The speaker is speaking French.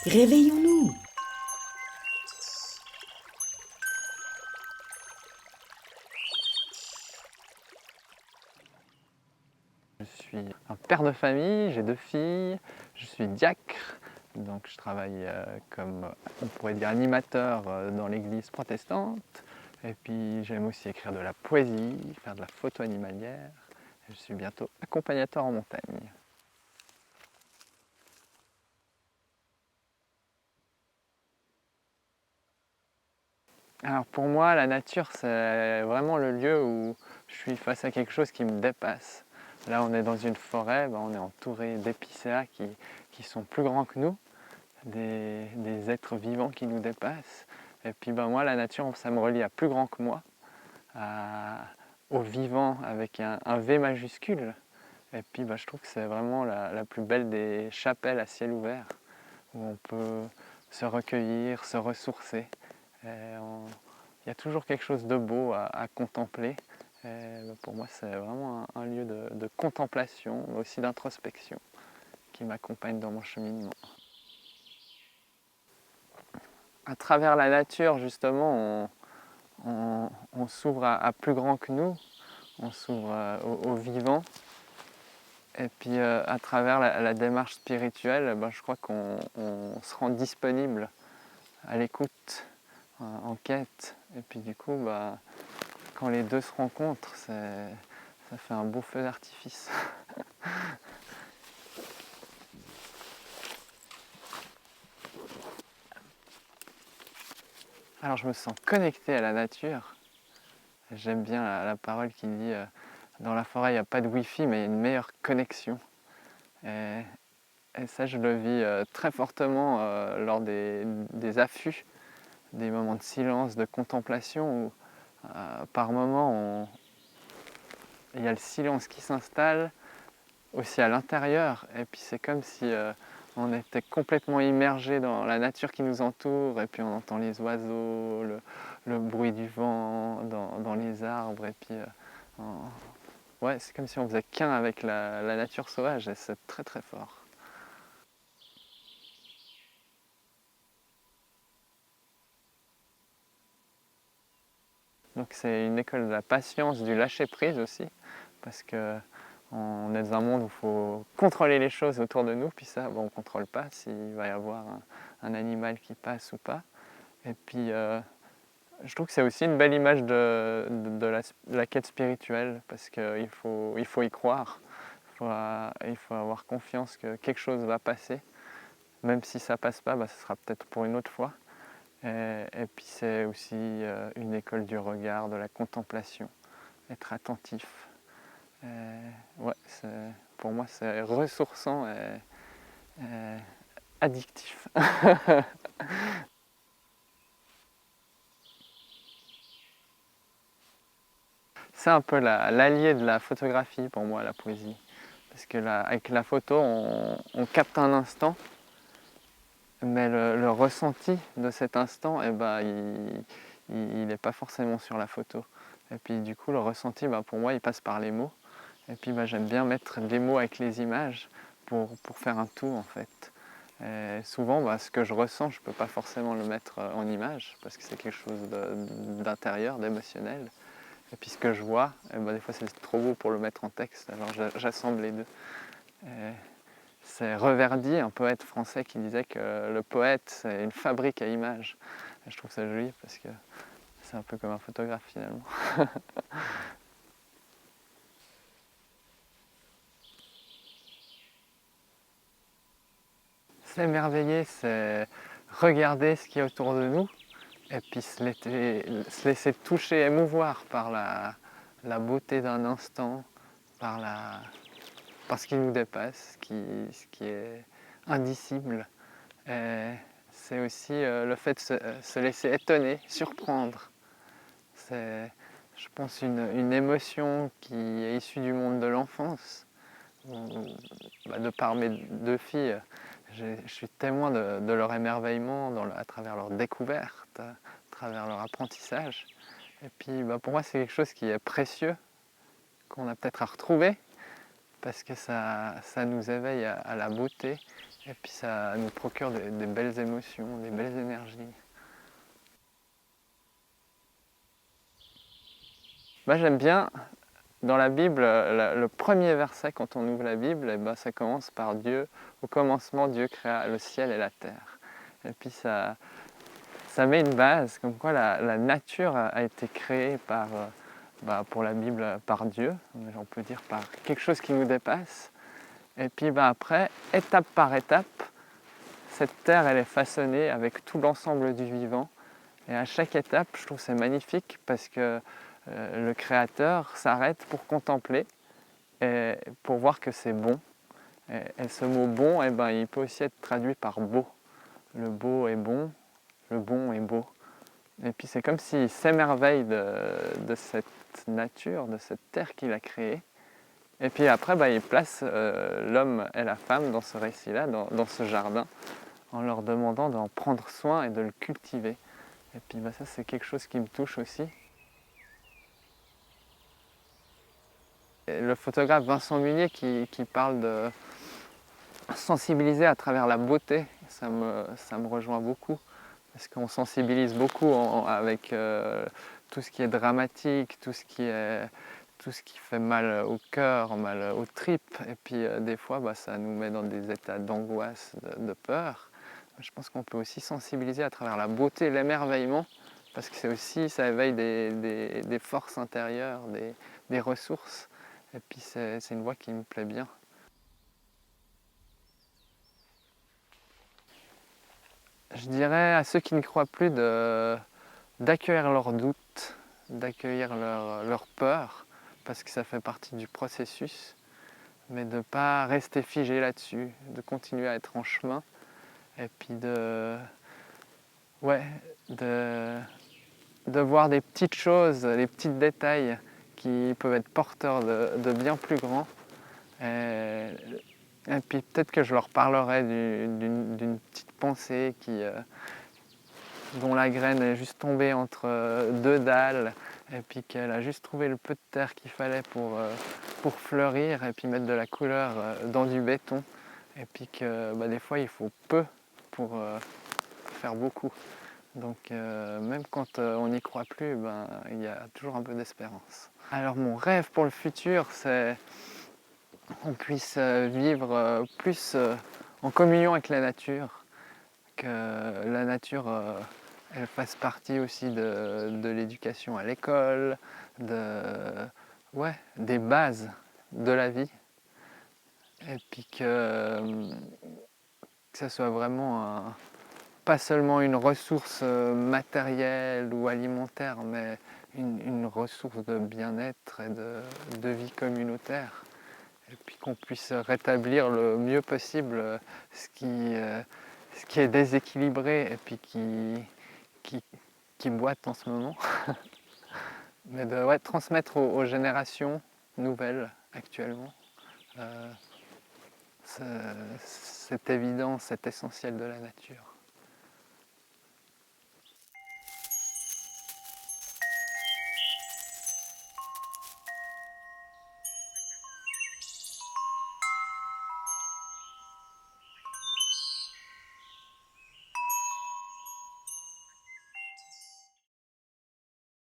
Réveillons-nous. Je suis un père de famille, j'ai 2 filles, je suis diacre, donc je travaille comme on pourrait dire animateur dans l'église protestante. Et puis j'aime aussi écrire de la poésie, faire de la photo animalière. Je suis bientôt accompagnateur en montagne. Alors pour moi, la nature, c'est vraiment le lieu où je suis face à quelque chose qui me dépasse. Là, on est dans une forêt, on est entouré d'épicéas qui sont plus grands que nous, des êtres vivants qui nous dépassent. Et puis moi, la nature, ça me relie à plus grand que moi, au vivant avec un V majuscule. Et puis je trouve que c'est vraiment la plus belle des chapelles à ciel ouvert, où on peut se recueillir, se ressourcer. Il y a toujours quelque chose de beau à contempler. Pour moi, c'est vraiment un lieu de contemplation, mais aussi d'introspection, qui m'accompagne dans mon cheminement. À travers la nature, justement, on s'ouvre à plus grand que nous, on s'ouvre au vivant. Et puis à travers la démarche spirituelle, je crois qu'on se rend disponible à l'écoute, en quête. Et puis du coup, quand les deux se rencontrent, ça fait un beau feu d'artifice. Alors je me sens connecté à la nature. J'aime bien la parole qui dit dans la forêt il n'y a pas de wifi mais il y a une meilleure connexion. Et ça je le vis très fortement lors des affûts, des moments de silence, de contemplation où par moments il y a le silence qui s'installe aussi à l'intérieur et puis c'est comme si on était complètement immergé dans la nature qui nous entoure et puis on entend les oiseaux, le bruit du vent dans les arbres et puis ouais, c'est comme si on faisait qu'un avec la nature sauvage et c'est très très fort. Donc c'est une école de la patience, du lâcher-prise aussi, parce que on est dans un monde où il faut contrôler les choses autour de nous, puis ça, on ne contrôle pas s'il va y avoir un animal qui passe ou pas. Et puis je trouve que c'est aussi une belle image de la quête spirituelle, parce qu'il faut y croire, il faut avoir confiance que quelque chose va passer, même si ça passe pas, ce sera peut-être pour une autre fois. Et puis c'est aussi une école du regard, de la contemplation, être attentif. Ouais, pour moi c'est ressourçant et addictif. C'est un peu l'allié de la photographie pour moi, la poésie. Parce que avec la photo, on capte un instant, mais le ressenti de cet instant, il n'est pas forcément sur la photo. Et puis du coup, le ressenti, pour moi, il passe par les mots. Et puis j'aime bien mettre des mots avec les images pour faire un tout en fait. Et souvent, ce que je ressens, je ne peux pas forcément le mettre en image parce que c'est quelque chose d'intérieur, d'émotionnel. Et puis ce que je vois, des fois c'est trop beau pour le mettre en texte, alors j'assemble les deux. Et c'est Reverdy, un poète français, qui disait que le poète c'est une fabrique à images. Et je trouve ça joli parce que c'est un peu comme un photographe finalement. S'émerveiller, c'est regarder ce qui est autour de nous et puis se laisser toucher, émouvoir par la beauté d'un instant, par ce qui nous dépasse, ce qui est indicible. Et c'est aussi le fait de se laisser étonner, surprendre. C'est, je pense, une émotion qui est issue du monde de l'enfance. De par mes deux filles, je suis témoin de leur émerveillement à travers leur découverte, à travers leur apprentissage. Et puis pour moi, c'est quelque chose qui est précieux, qu'on a peut-être à retrouver, parce que ça nous éveille à la beauté et puis ça nous procure des belles émotions, des belles énergies. Moi j'aime bien dans la Bible, le premier verset quand on ouvre la Bible, eh ben, ça commence par Dieu. Au commencement, Dieu créa le ciel et la terre. Et puis ça met une base, comme quoi la nature a été créée pour la Bible par Dieu, on peut dire par quelque chose qui nous dépasse. Et puis après, étape par étape, cette terre elle est façonnée avec tout l'ensemble du vivant. Et à chaque étape, je trouve c'est magnifique parce que le créateur s'arrête pour contempler et pour voir que c'est bon. Et ce mot bon, eh ben, il peut aussi être traduit par beau. Le beau est bon, le bon est beau. Et puis c'est comme s'il s'émerveille de cette nature, de cette terre qu'il a créée. Et puis après, il place l'homme et la femme dans ce récit-là, dans ce jardin, en leur demandant d'en prendre soin et de le cultiver. Et puis ça, c'est quelque chose qui me touche aussi. Et le photographe Vincent Munier qui parle de sensibiliser à travers la beauté, ça me rejoint beaucoup. Parce qu'on sensibilise beaucoup avec tout ce qui est dramatique, tout ce qui fait mal au cœur, mal aux tripes. Et puis des fois, ça nous met dans des états d'angoisse, de peur. Je pense qu'on peut aussi sensibiliser à travers la beauté, l'émerveillement, parce que ça éveille des forces intérieures, des ressources. Et puis c'est une voie qui me plaît bien. Je dirais à ceux qui ne croient plus d'accueillir leurs doutes, d'accueillir leur peur, parce que ça fait partie du processus, mais de ne pas rester figé là-dessus, de continuer à être en chemin, et puis ouais, de voir des petites choses, des petits détails qui peuvent être porteurs de bien plus grands. Et puis peut-être que je leur parlerai d'une petite pensée dont la graine est juste tombée entre deux dalles et puis qu'elle a juste trouvé le peu de terre qu'il fallait pour fleurir et puis mettre de la couleur dans du béton. Et puis que des fois il faut peu pour faire beaucoup. Donc même quand on n'y croit plus, il y a toujours un peu d'espérance. Alors mon rêve pour le futur, c'est qu'on puisse vivre plus en communion avec la nature, que la nature elle fasse partie aussi de l'éducation à l'école, des bases de la vie. Et puis que ça soit vraiment pas seulement une ressource matérielle ou alimentaire, mais une ressource de bien-être et de vie communautaire. Et puis qu'on puisse rétablir le mieux possible ce qui est déséquilibré et puis qui boite en ce moment. Mais de transmettre aux générations nouvelles actuellement cette évidence, cet essentiel de la nature.